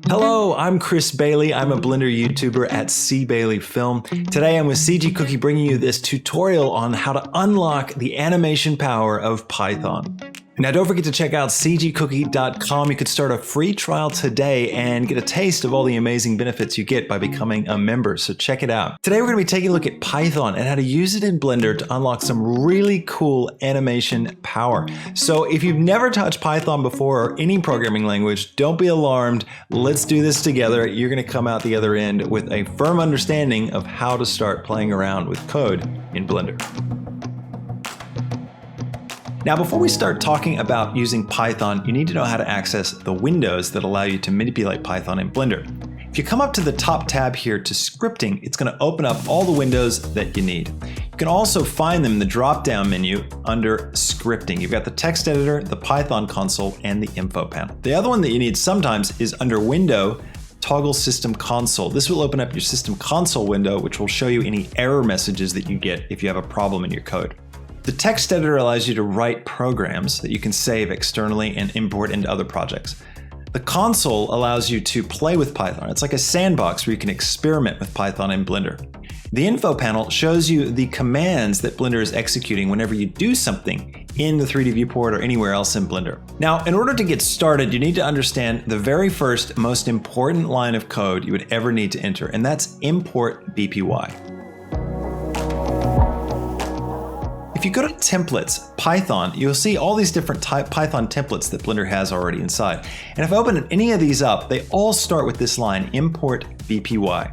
Hello, I'm Chris Bailey. I'm a Blender YouTuber at C Bailey Film. Today I'm with CG Cookie bringing you this tutorial on how to unlock the animation power of Python. Now don't forget to check out cgcookie.com. You could start a free trial today and get a taste of all the amazing benefits you get by becoming a member, so check it out. Today we're going to be taking a look at Python and how to use it in Blender to unlock some really cool animation power. So if you've never touched Python before or any programming language, don't be alarmed. Let's do this together. You're going to come out the other end with a firm understanding of how to start playing around with code in Blender. Now, before we start talking about using Python, you need to know how to access the windows that allow you to manipulate Python in Blender. If you come up to the top tab here to scripting, it's going to open up all the windows that you need. You can also find them in the drop-down menu under scripting. You've got the text editor, the Python console, and the info panel. The other one that you need sometimes is under window, toggle system console. This will open up your system console window, which will show you any error messages that you get if you have a problem in your code. The text editor allows you to write programs that you can save externally and import into other projects. The console allows you to play with Python. It's like a sandbox where you can experiment with Python in Blender. The info panel shows you the commands that Blender is executing whenever you do something in the 3D viewport or anywhere else in Blender. Now, in order to get started, you need to understand the very first, most important line of code you would ever need to enter, and that's import BPY. If you go to templates, Python, you'll see all these different Python templates that Blender has already inside. And if I open any of these up, they all start with this line, import BPY.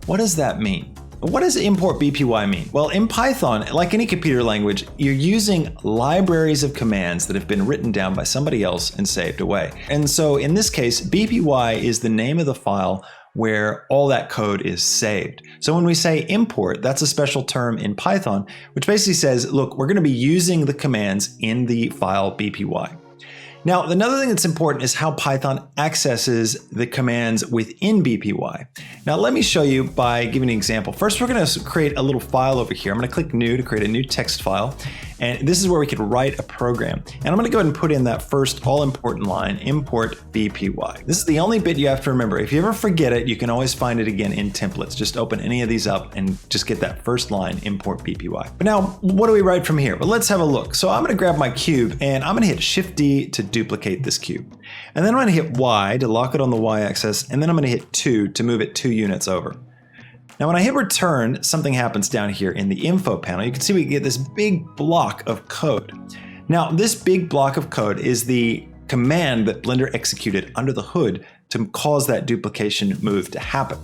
What does that mean? What does import BPY mean? Well, in Python, like any computer language, you're using libraries of commands that have been written down by somebody else and saved away. And so in this case, BPY is the name of the file where all that code is saved. So when we say import, that's a special term in Python, which basically says, look, we're going to be using the commands in the file BPY. Now, another thing that's important is how Python accesses the commands within BPY. Now, let me show you by giving an example. First, we're going to create a little file over here. I'm going to click New to create a new text file. And this is where we can write a program. And I'm going to go ahead and put in that first all-important line, import BPY. This is the only bit you have to remember. If you ever forget it, you can always find it again in templates. Just open any of these up and just get that first line, import BPY. But now, what do we write from here? Well, let's have a look. So I'm going to grab my cube and I'm going to hit Shift-D to duplicate this cube. And then I'm going to hit Y to lock it on the Y-axis. And then I'm going to hit 2 to move it 2 units over. Now, when I hit return, something happens down here in the info panel. You can see we get this big block of code. Now, this big block of code is the command that Blender executed under the hood to cause that duplication move to happen.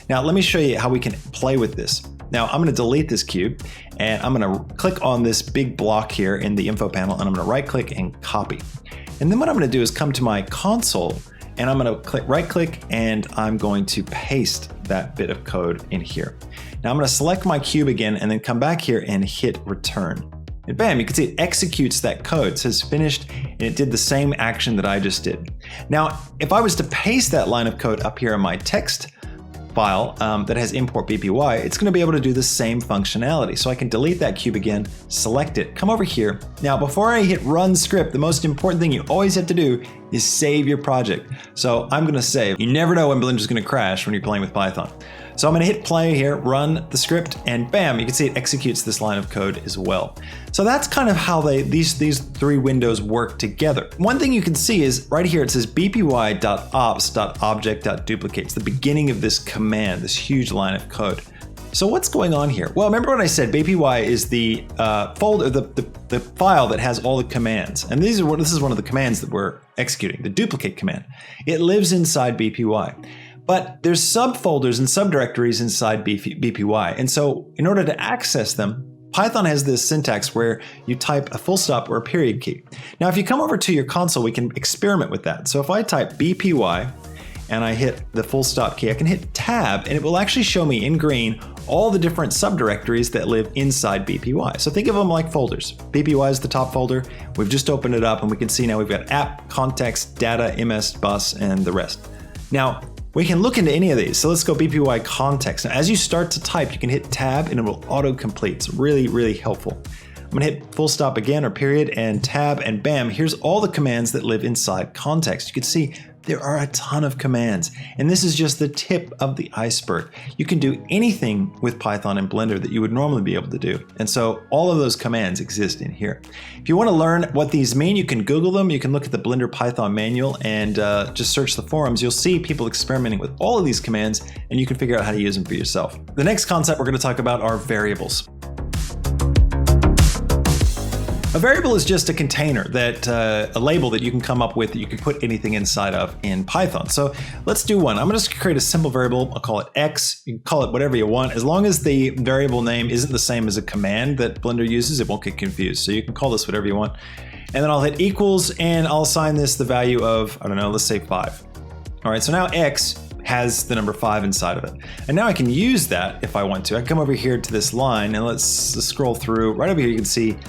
Now, let me show you how we can play with this. Now, I'm going to delete this cube and I'm going to click on this big block here in the info panel and I'm going to right click and copy. And then what I'm going to do is come to my console and I'm going to right click and I'm going to paste that bit of code in here. Now I'm going to select my cube again and then come back here and hit return. And bam, you can see it executes that code. It says finished and it did the same action that I just did. Now, if I was to paste that line of code up here in my text file that has import BPY, it's going to be able to do the same functionality. So I can delete that cube again, select it, come over here. Now, before I hit run script, the most important thing you always have to do is save your project. So I'm going to save. You never know when Blender is going to crash when you're playing with Python. So I'm going to hit play here, run the script, and bam, you can see it executes this line of code as well. So that's kind of how these three windows work together. One thing you can see is right here, it says bpy.ops.object.duplicate. It's the beginning of this command, this huge line of code. So what's going on here? Well, remember when I said BPY is the folder, the file that has all the commands. And this is one of the commands that we're executing, the duplicate command. It lives inside BPY. But there's subfolders and subdirectories inside BPY. And so in order to access them, Python has this syntax where you type a full stop or a period key. Now, if you come over to your console, we can experiment with that. So if I type BPY and I hit the full stop key, I can hit tab and it will actually show me in green all the different subdirectories that live inside BPY. So think of them like folders. BPY is the top folder. We've just opened it up and we can see now we've got app, context, data, MS, bus, and the rest. Now, we can look into any of these. So let's go BPY context. Now, as you start to type, you can hit tab and it will auto-complete. It's really, really helpful. I'm gonna hit full stop again or period and tab and bam, here's all the commands that live inside context. You can see There are a ton of commands, and this is just the tip of the iceberg. You can do anything with Python and Blender that you would normally be able to do. And so all of those commands exist in here. If you want to learn what these mean, you can Google them. You can look at the Blender Python manual and just search the forums. You'll see people experimenting with all of these commands, and you can figure out how to use them for yourself. The next concept we're going to talk about are variables. A variable is just a container that a label that you can come up with that you can put anything inside of in Python. So let's do one. I'm going to create a simple variable. I'll call it X. You can call it whatever you want. As long as the variable name isn't the same as a command that Blender uses, it won't get confused. So you can call this whatever you want. And then I'll hit equals and I'll assign this the value of, I don't know, let's say 5. All right, so now X has the number 5 inside of it. And now I can use that if I want to. I can come over here to this line and let's scroll through. Right over here you can see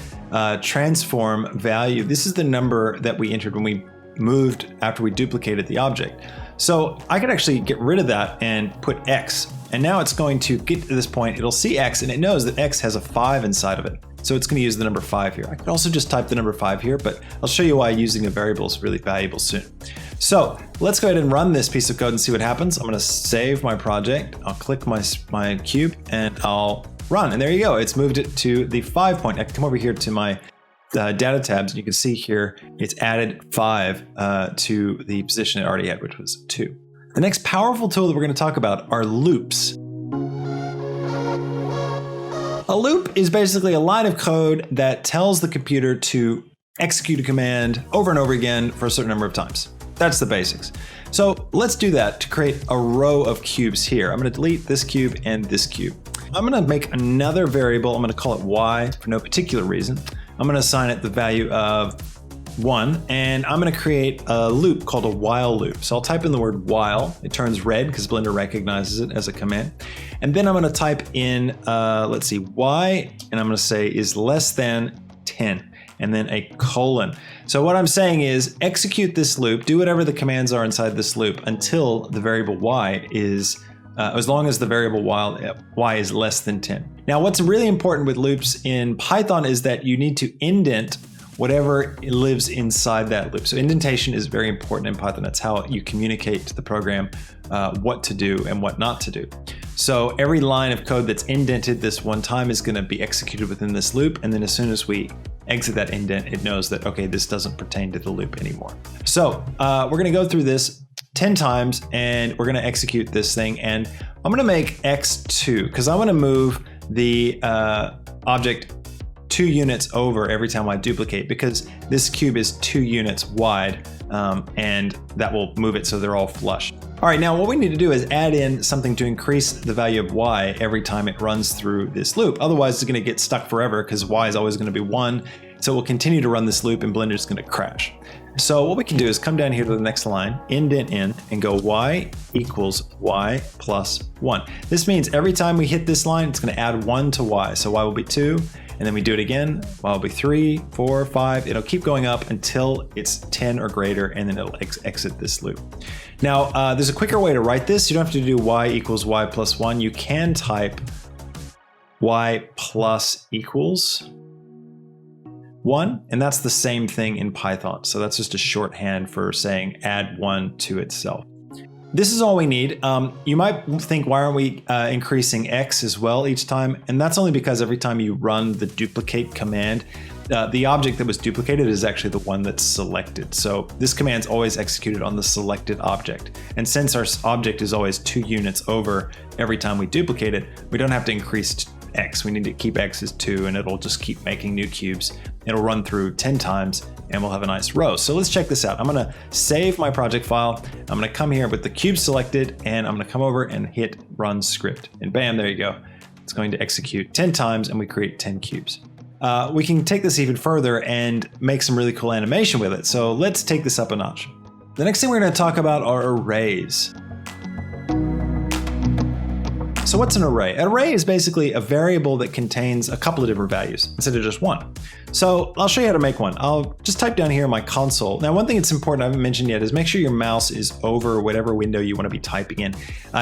transform value. This is the number that we entered when we moved after we duplicated the object. So I could actually get rid of that and put X. And now it's going to get to this point, it'll see X and it knows that X has a 5 inside of it. So it's going to use the number 5 here. I could also just type the number 5 here, but I'll show you why using a variable is really valuable soon. So let's go ahead and run this piece of code and see what happens. I'm going to save my project. I'll click my cube and I'll run. And there you go. It's moved it to the 5 point. I can come over here to my data tabs and you can see here it's added 5 to the position it already had, which was 2. The next powerful tool that we're going to talk about are loops. A loop is basically a line of code that tells the computer to execute a command over and over again for a certain number of times. That's the basics. So let's do that to create a row of cubes here. I'm going to delete this cube and this cube. I'm going to make another variable. I'm going to call it Y for no particular reason. I'm going to assign it the value of 1, and I'm going to create a loop called a while loop. So I'll type in the word while. It turns red because Blender recognizes it as a command. And then I'm going to type in, let's see, Y, and I'm going to say is less than 10, and then a colon. So what I'm saying is execute this loop, do whatever the commands are inside this loop until the variable Y is as long as the variable y is less than 10. Now, what's really important with loops in Python is that you need to indent whatever lives inside that loop. So indentation is very important in Python. That's how you communicate to the program what to do and what not to do. So every line of code that's indented this one time is going to be executed within this loop. And then as soon as we exit that indent, it knows that, okay, this doesn't pertain to the loop anymore. So we're going to go through this 10 times and we're going to execute this thing. And I'm going to make x2 because I want to move the object 2 units over every time I duplicate, because this cube is 2 units wide and that will move it so they're all flush. All right, now what we need to do is add in something to increase the value of y every time it runs through this loop. Otherwise, it's going to get stuck forever because y is always going to be 1. So we'll continue to run this loop and Blender is going to crash. So what we can do is come down here to the next line, indent in, and go y equals y plus 1. This means every time we hit this line, it's going to add 1 to y. So y will be 2. And then we do it again, y will be 3, 4, 5. It'll keep going up until it's 10 or greater, and then it'll exit this loop. Now, there's a quicker way to write this. You don't have to do y equals y plus 1. You can type y plus equals 1, and that's the same thing in Python. So that's just a shorthand for saying add 1 to itself. This is all we need. You might think, why aren't we increasing x as well each time? And that's only because every time you run the duplicate command, the object that was duplicated is actually the one that's selected. So this command's always executed on the selected object. And since our object is always 2 units over every time we duplicate it, we don't have to increase x. We need to keep x as 2, and it'll just keep making new cubes. It'll run through 10 times and we'll have a nice row. So let's check this out. I'm going to save my project file. I'm going to come here with the cube selected, and I'm going to come over and hit run script. And bam, there you go. It's going to execute 10 times and we create 10 cubes. We can take this even further and make some really cool animation with it. So let's take this up a notch. The next thing we're going to talk about are arrays. So So what's an array? An array is basically a variable that contains a couple of different values instead of just one. So I'll show you how to make one. I'll just type down here in my console. Now, one thing that's important I haven't mentioned yet is make sure your mouse is over whatever window you want to be typing in.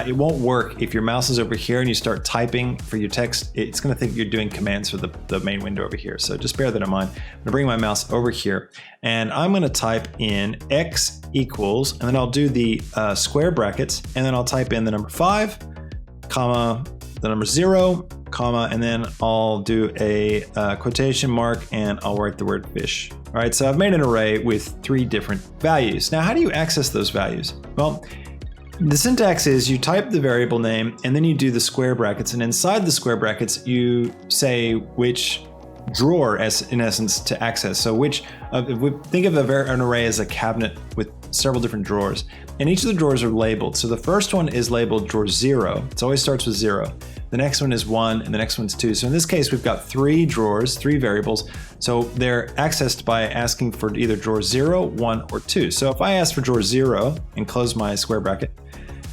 It won't work if your mouse is over here and you start typing for your text. It's going to think you're doing commands for the main window over here. So just bear that in mind. I'm going to bring my mouse over here and I'm going to type in x equals, and then I'll do the square brackets, and then I'll type in the number 5, comma, the number 0, comma, and then I'll do a quotation mark and I'll write the word fish. All right, so I've made an array with 3 different values. Now, how do you access those values? Well, the syntax is you type the variable name and then you do the square brackets, and inside the square brackets, you say which drawer, as in essence, to access. So which, if we think of an array as a cabinet with several different drawers, and each of the drawers are labeled. So the first one is labeled drawer 0. It always starts with 0. The next one is 1, and the next one's 2. So in this case, we've got 3 drawers, 3 variables. So they're accessed by asking for either drawer 0, 1, or 2. So if I ask for drawer 0 and close my square bracket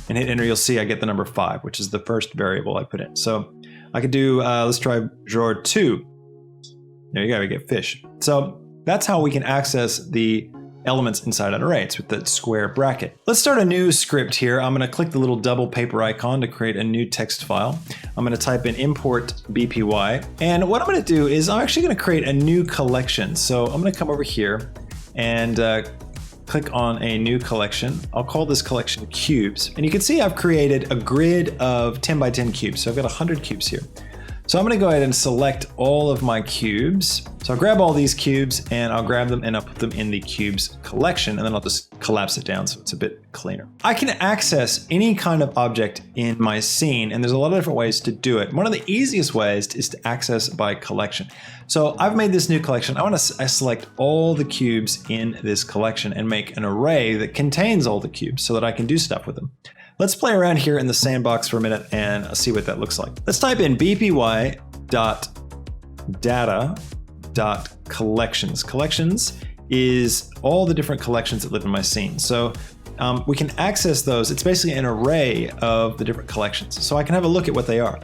and hit enter, you'll see I get the number 5, which is the first variable I put in. So I could do, let's try drawer 2. There you go, we get fish. So that's how we can access the elements inside an array. It's with the square bracket. Let's start a new script here. I'm going to click the little double paper icon to create a new text file. I'm going to type in import BPY. And what I'm going to do is I'm actually going to create a new collection. So I'm going to come over here and click on a new collection. I'll call this collection cubes. And you can see I've created a grid of 10 by 10 cubes. So I've got 100 cubes here. So I'm going to go ahead and select all of my cubes. So I'll grab all these cubes and I'll grab them and I'll put them in the cubes collection, and then I'll just collapse it down so it's a bit cleaner. I can access any kind of object in my scene, and there's a lot of different ways to do it. One of the easiest ways is to access by collection. So I've made this new collection. I want to select all the cubes in this collection and make an array that contains all the cubes so that I can do stuff with them. Let's play around here in the sandbox for a minute and see what that looks like. Let's type in bpy.data.collections. Collections is all the different collections that live in my scene. So we can access those. It's basically an array of the different collections. So I can have a look at what they are.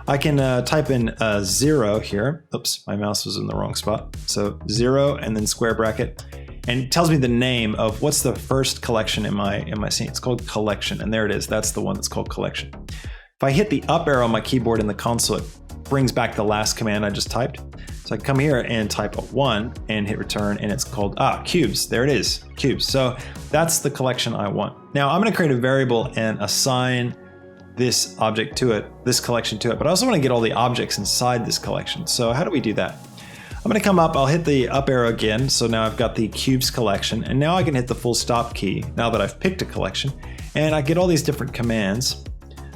I can type in 0 here. Oops, my mouse was in the wrong spot. So 0 and then square bracket. And it tells me the name of what's the first collection in my scene. It's called collection, and there it is. That's the one that's called collection. If I hit the up arrow on my keyboard in the console, it brings back the last command I just typed. So I can come here and type a 1 and hit return, and it's called cubes. There it is, cubes. So that's the collection I want. Now I'm going to create a variable and assign this object to it, this collection to it, but I also want to get all the objects inside this collection. So how do we do that? I'm going to come up, I'll hit the up arrow again. So now I've got the cubes collection, and now I can hit the full stop key now that I've picked a collection, and I get all these different commands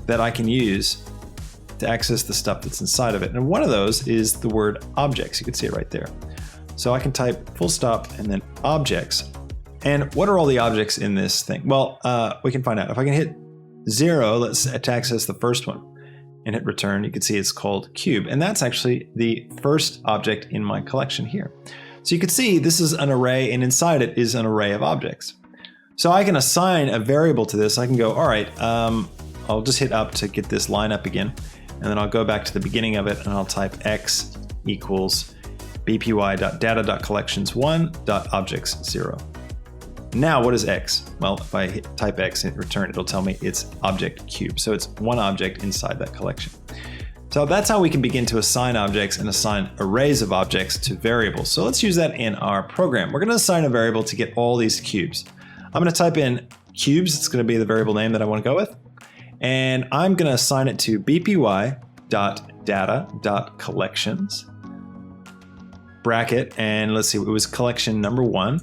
that I can use to access the stuff that's inside of it. And one of those is the word objects. You can see it right there. So I can type full stop and then objects. And what are all the objects in this thing? Well, we can find out. If I can hit 0, let's access the first one and hit return, you can see it's called cube. And that's actually the first object in my collection here. So you can see this is an array, and inside it is an array of objects. So I can assign a variable to this. I can go, all right, I'll just hit up to get this line up again. And then I'll go back to the beginning of it and I'll type x equals bpy.data.collections1.objects0. Now, what is x? Well, if I type x and hit return, it'll tell me it's object cube. So it's one object inside that collection. So that's how we can begin to assign objects and assign arrays of objects to variables. So let's use that in our program. We're going to assign a variable to get all these cubes. I'm going to type in cubes. It's going to be the variable name that I want to go with. And I'm going to assign it to bpy.data.collections bracket. And let's see, it was collection number 1.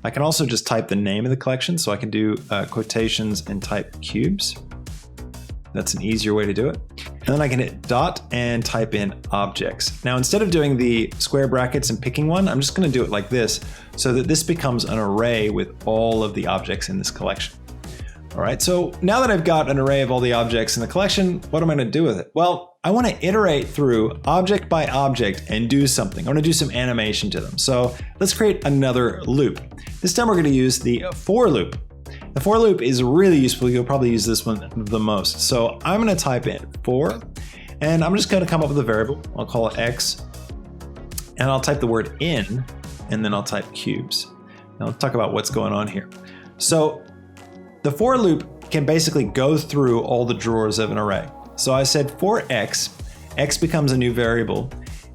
I can also just type the name of the collection, so I can do quotations and type cubes. That's an easier way to do it. And then I can hit dot and type in objects. Now, instead of doing the square brackets and picking one, I'm just going to do it like this so that this becomes an array with all of the objects in this collection. All right, so now that I've got an array of all the objects in the collection, what am I going to do with it? Well, I want to iterate through object by object and do something. I want to do some animation to them. So let's create another loop. This time we're going to use the for loop. The for loop is really useful. You'll probably use this one the most. So I'm going to type in for, and I'm just going to come up with a variable. I'll call it x, and I'll type the word in, and then I'll type cubes. Now let's talk about what's going on here. So the for loop can basically go through all the drawers of an array. So I said for x becomes a new variable.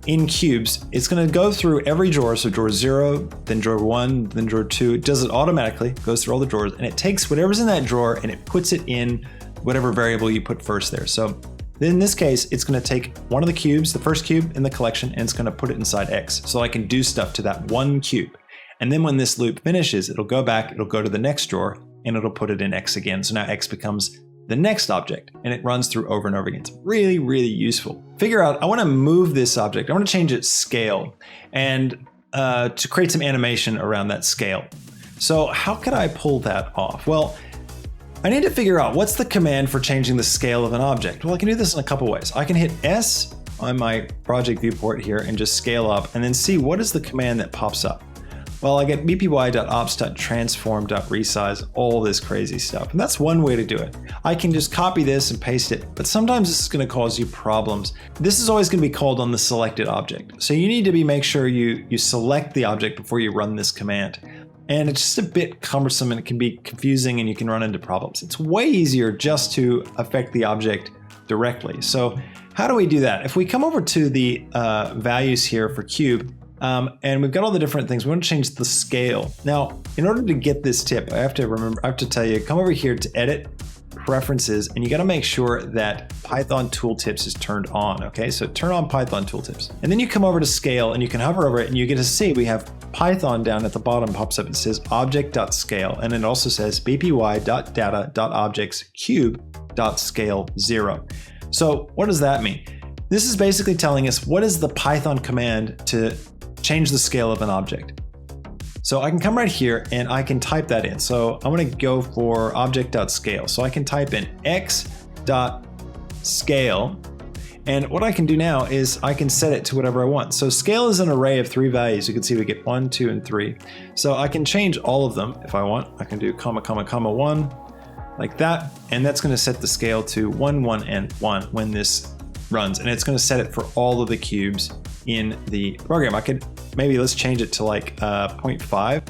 In cubes, it's going to go through every drawer. So drawer 0, then drawer 1, then drawer 2. It does it automatically, goes through all the drawers, and it takes whatever's in that drawer and it puts it in whatever variable you put first there. So in this case, it's going to take one of the cubes, the first cube in the collection, and it's going to put it inside x. So I can do stuff to that one cube. And then when this loop finishes, it'll go back, it'll go to the next drawer, and it'll put it in x again. So now x becomes the next object, and it runs through over and over again. It's really, really useful. Figure out, I want to move this object. I want to change its scale and to create some animation around that scale. So how could I pull that off? Well, I need to figure out what's the command for changing the scale of an object. Well, I can do this in a couple ways. I can hit S on my project viewport here and just scale up and then see what is the command that pops up. Well, I get bpy.ops.transform.resize, all this crazy stuff. And that's one way to do it. I can just copy this and paste it, but sometimes this is going to cause you problems. This is always going to be called on the selected object. So you need to make sure you select the object before you run this command. And it's just a bit cumbersome and it can be confusing and you can run into problems. It's way easier just to affect the object directly. So how do we do that? If we come over to the values here for cube, and we've got all the different things. We want to change the scale. Now, in order to get this tip, I have to tell you, come over here to edit, preferences, and you got to make sure that Python tooltips is turned on. Okay, so turn on Python tooltips. And then you come over to scale and you can hover over it and you get to see we have Python down at the bottom pops up. It says object.scale, and it also says bpy.data.objects cube.scale 0. So what does that mean? This is basically telling us what is the Python command to change the scale of an object. So I can come right here and I can type that in. So I'm going to go for object.scale. So I can type in x.scale. And what I can do now is I can set it to whatever I want. So scale is an array of 3 values. You can see we get 1, 2, and 3. So I can change all of them if I want. I can do comma, comma, comma, 1 like that. And that's going to set the scale to 1, 1, and 1 when this runs. And it's going to set it for all of the cubes in the program. I could maybe, let's change it to like 0.5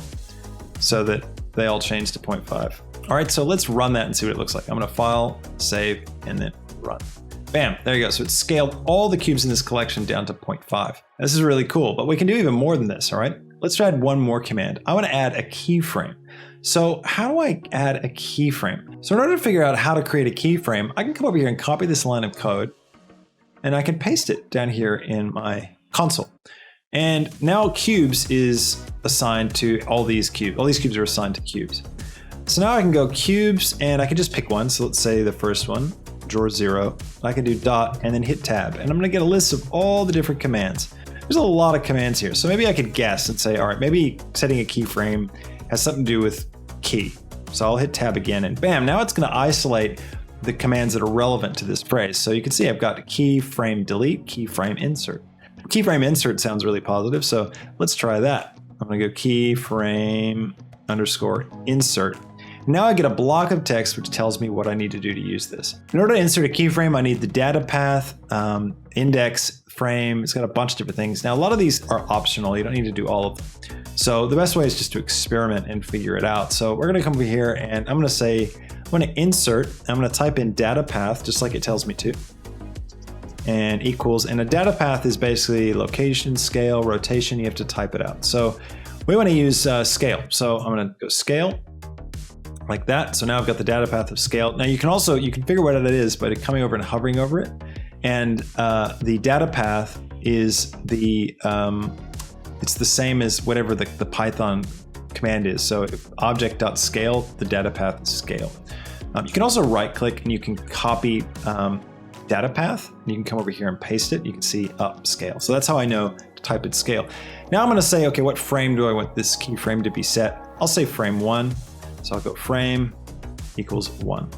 so that they all change to 0.5. All right, so let's run that and see what it looks like. I'm going to file, save, and then run. Bam, there you go. So it's scaled all the cubes in this collection down to 0.5. This is really cool, but we can do even more than this, all right? Let's add one more command. I want to add a keyframe. So how do I add a keyframe? So in order to figure out how to create a keyframe, I can come over here and copy this line of code, and I can paste it down here in my console. And now cubes is assigned to all these cubes. All these cubes are assigned to cubes. So now I can go cubes and I can just pick one. So let's say the first one, drawer 0. I can do dot and then hit tab. And I'm going to get a list of all the different commands. There's a lot of commands here. So maybe I could guess and say, all right, maybe setting a keyframe has something to do with key. So I'll hit tab again and bam, now it's going to isolate the commands that are relevant to this phrase. So you can see I've got keyframe delete, keyframe insert. Keyframe insert sounds really positive, so let's try that. I'm gonna go keyframe underscore insert. Now I get a block of text which tells me what I need to do to use this. In order to insert a keyframe, I need the data path, index, frame. It's got a bunch of different things. Now a lot of these are optional. You don't need to do all of them. So the best way is just to experiment and figure it out. So we're gonna come over here and I'm gonna say, I'm gonna insert, I'm gonna type in data path just like it tells me to. And equals, and a data path is basically location, scale, rotation. You have to type it out. So we want to use scale. So I'm going to go scale like that. So now I've got the data path of scale. Now you can figure what it is by coming over and hovering over it. And the data path is it's the same as whatever the Python command is. So object.scale, the data path is scale. You can also right click and you can copy data path. You can come over here and paste it. You can see upscale. So that's how I know to type in scale. Now I'm going to say, okay, what frame do I want this keyframe to be set? I'll say frame 1. So I'll go frame equals 1.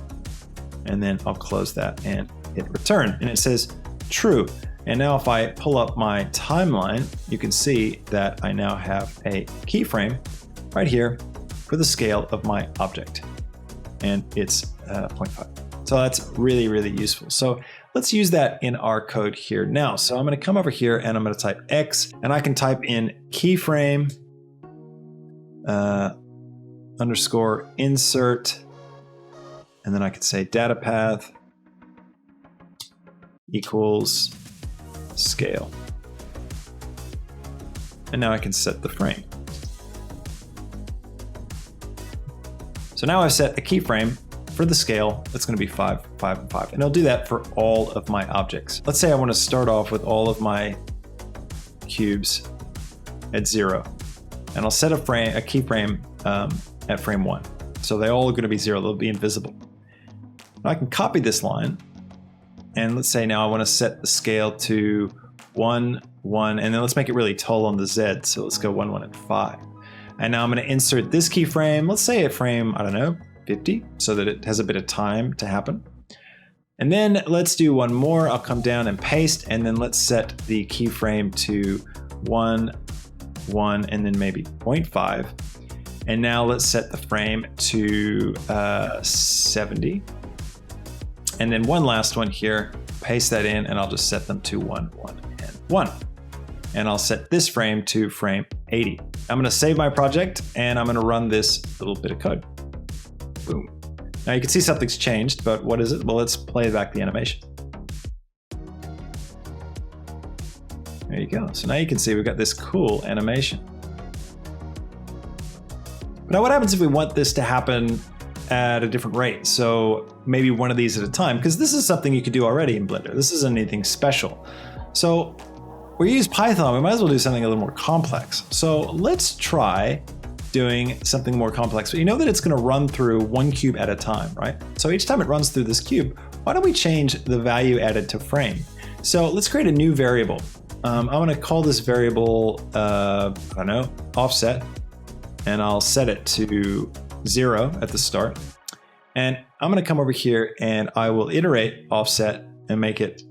And then I'll close that and hit return. And it says true. And now if I pull up my timeline, you can see that I now have a keyframe right here for the scale of my object. and it's 0.5. So that's really, really useful. So let's use that in our code here now. So I'm going to come over here and I'm going to type X, and I can type in keyframe underscore insert, and then I could say data path equals scale. And now I can set the frame. So now I've set a keyframe for the scale that's going to be 5, 5, and 5. And I'll do that for all of my objects. Let's say I want to start off with all of my cubes at 0. And I'll set a keyframe at frame 1. So they all are going to be 0. They'll be invisible. Now I can copy this line. And let's say now I want to set the scale to 1, 1, and then let's make it really tall on the Z. So let's go 1, 1, and 5. And now I'm going to insert this keyframe, let's say at frame, I don't know, 50, so that it has a bit of time to happen. And then let's do one more. I'll come down and paste, and then let's set the keyframe to 1, 1, and then maybe 0.5. And now let's set the frame to 70. And then one last one here, paste that in, and I'll just set them to 1, 1, and 1. And I'll set this frame to frame 80. I'm going to save my project, and I'm going to run this little bit of code. Boom. Now you can see something's changed, but what is it? Well, let's play back the animation. There you go. So now you can see we've got this cool animation. Now what happens if we want this to happen at a different rate? So maybe one of these at a time, because this is something you could do already in Blender. This isn't anything special. So we use Python, we might as well do something a little more complex. So let's try doing something more complex. But you know that it's going to run through one cube at a time, right? So each time it runs through this cube, why don't we change the value added to frame? So let's create a new variable. I'm going to call this variable, I don't know, offset, and I'll set it to 0 at the start. And I'm going to come over here and I will iterate offset and make it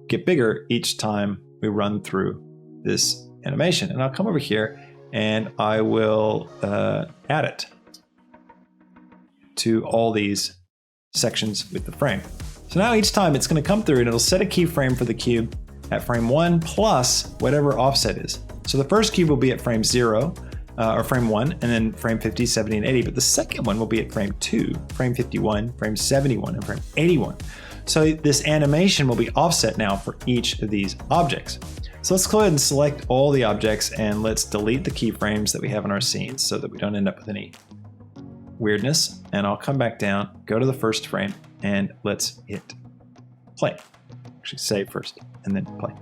get bigger each time we run through this animation. And I'll come over here and I will add it to all these sections with the frame. So now each time it's going to come through and it'll set a keyframe for the cube at frame 1 plus whatever offset is. So the first cube will be at frame 0 or frame 1, and then frame 50, 70, and 80. But the second one will be at frame 2, frame 51, frame 71, and frame 81. So this animation will be offset now for each of these objects. So let's go ahead and select all the objects and let's delete the keyframes that we have in our scenes so that we don't end up with any weirdness. And I'll come back down, go to the first frame, and let's hit play. Actually save first and then play.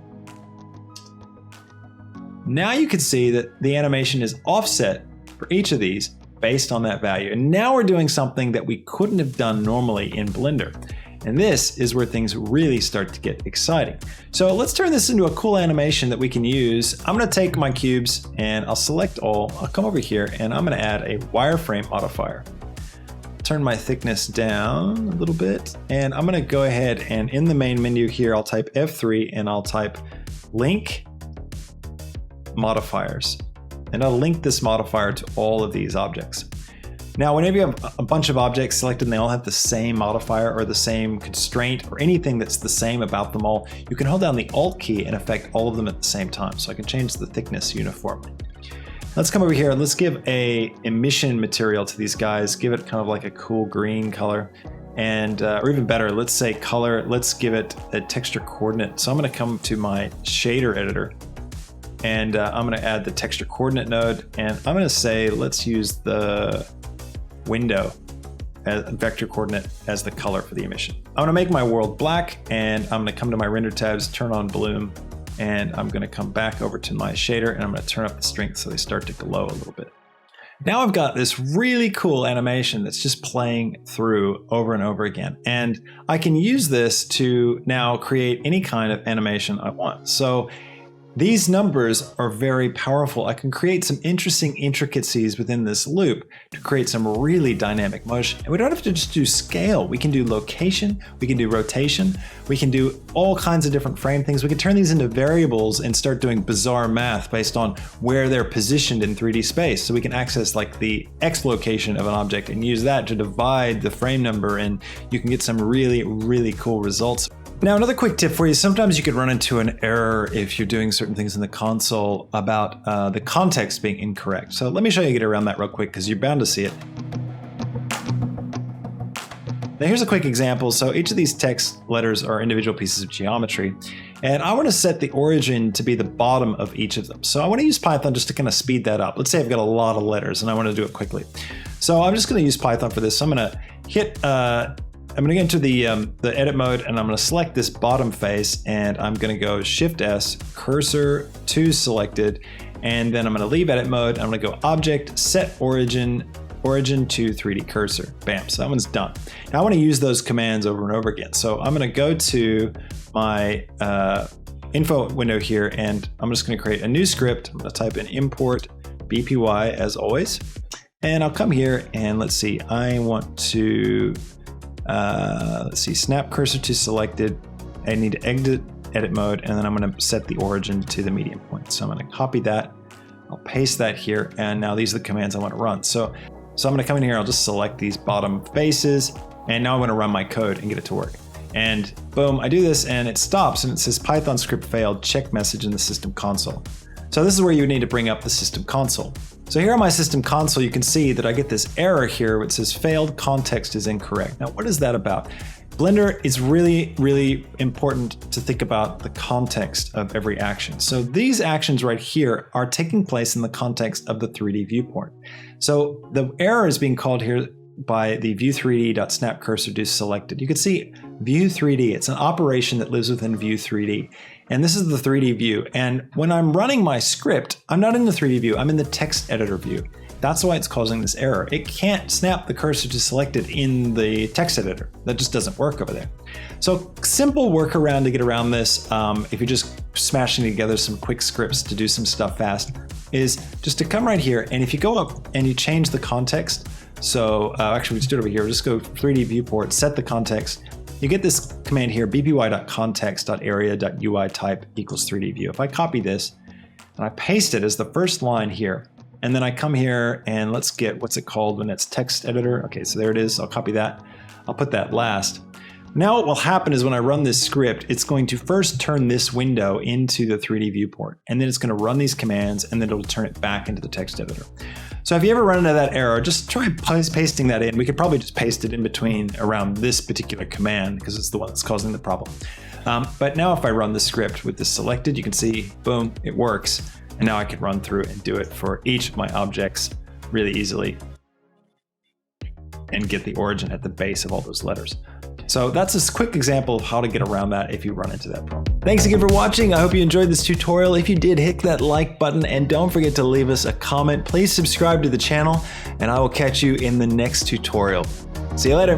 Now you can see that the animation is offset for each of these based on that value. And now we're doing something that we couldn't have done normally in Blender. And this is where things really start to get exciting. So let's turn this into a cool animation that we can use. I'm going to take my cubes and I'll select all. I'll come over here and I'm going to add a wireframe modifier. Turn my thickness down a little bit. And I'm going to go ahead and in the main menu here, I'll type F3 and I'll type link modifiers. And I'll link this modifier to all of these objects. Now, whenever you have a bunch of objects selected and they all have the same modifier or the same constraint or anything that's the same about them all, you can hold down the Alt key and affect all of them at the same time. So I can change the thickness uniformly. Let's come over here and let's give a emission material to these guys. Give it kind of like a cool green color. And, or even better, let's say color, let's give it a texture coordinate. So I'm going to come to my shader editor and I'm going to add the texture coordinate node. And I'm going to say, let's use the window as vector coordinate as the color for the emission. I'm going to make my world black and I'm going to come to my render tabs, turn on bloom, and I'm going to come back over to my shader and I'm going to turn up the strength so they start to glow a little bit. Now I've got this really cool animation that's just playing through over and over again. And I can use this to now create any kind of animation I want. So These numbers are very powerful. I can create some interesting intricacies within this loop to create some really dynamic motion. And we don't have to just do scale. We can do location, we can do rotation, we can do all kinds of different frame things. We can turn these into variables and start doing bizarre math based on where they're positioned in 3D space. So we can access like the X location of an object and use that to divide the frame number, and you can get some really, really cool results. Now, another quick tip for you, sometimes you could run into an error if you're doing certain things in the console about the context being incorrect. So let me show you how to get around that real quick because you're bound to see it. Now here's a quick example. So each of these text letters are individual pieces of geometry, and I want to set the origin to be the bottom of each of them. So I want to use Python just to kind of speed that up. Let's say I've got a lot of letters and I want to do it quickly. So I'm just going to use Python for this. So I'm going to hit I'm going to get into the edit mode, and I'm going to select this bottom face, and I'm going to go Shift S, cursor to selected, and then I'm going to leave edit mode. I'm going to go Object, Set Origin to 3D Cursor. Bam, so that one's done. Now I want to use those commands over and over again. So I'm going to go to my info window here, and I'm just going to create a new script. I'm going to type in import BPY as always, and I'll come here and let's see, I want to let's see, snap cursor to selected. I need to exit edit mode, and then I'm going to set the origin to the median point. So I'm going to copy that, I'll paste that here, and now these are the commands I want to run. So I'm going to come in here, I'll just select these bottom faces, and now I'm going to run my code and get it to work. And boom, I do this and it stops and it says Python script failed, check message in the system console. So this is where you would need to bring up the system console. So here on my system console, you can see that I get this error here which says failed context is incorrect. Now, what is that about? Blender is really, really important to think about the context of every action. So these actions right here are taking place in the context of the 3D viewport. So the error is being called here by the view3d.snapCursorToSelected. You can see view 3D, it's an operation that lives within view 3D. And this is the 3D view. And when I'm running my script, I'm not in the 3D view, I'm in the text editor view. That's why it's causing this error. It can't snap the cursor to selected in the text editor. That just doesn't work over there. So simple workaround to get around this, if you're just smashing together some quick scripts to do some stuff fast, is just to come right here, and if you go up and you change the context, so actually we just do it over here, just go 3D viewport, set the context, you get this command here, bpy.context.area.ui type equals 3D view. If I copy this and I paste it as the first line here, and then I come here and let's get, what's it called when it's text editor? Okay, so there it is, I'll copy that. I'll put that last. Now what will happen is when I run this script, it's going to first turn this window into the 3D viewport, and then it's going to run these commands, and then it'll turn it back into the text editor. So if you ever run into that error, just try pasting that in. We could probably just paste it in between around this particular command because it's the one that's causing the problem. But now if I run the script with this selected, you can see, boom, it works. And now I can run through and do it for each of my objects really easily and get the origin at the base of all those letters. So that's a quick example of how to get around that if you run into that problem. Thanks again for watching. I hope you enjoyed this tutorial. If you did, hit that like button and don't forget to leave us a comment. Please subscribe to the channel and I will catch you in the next tutorial. See you later.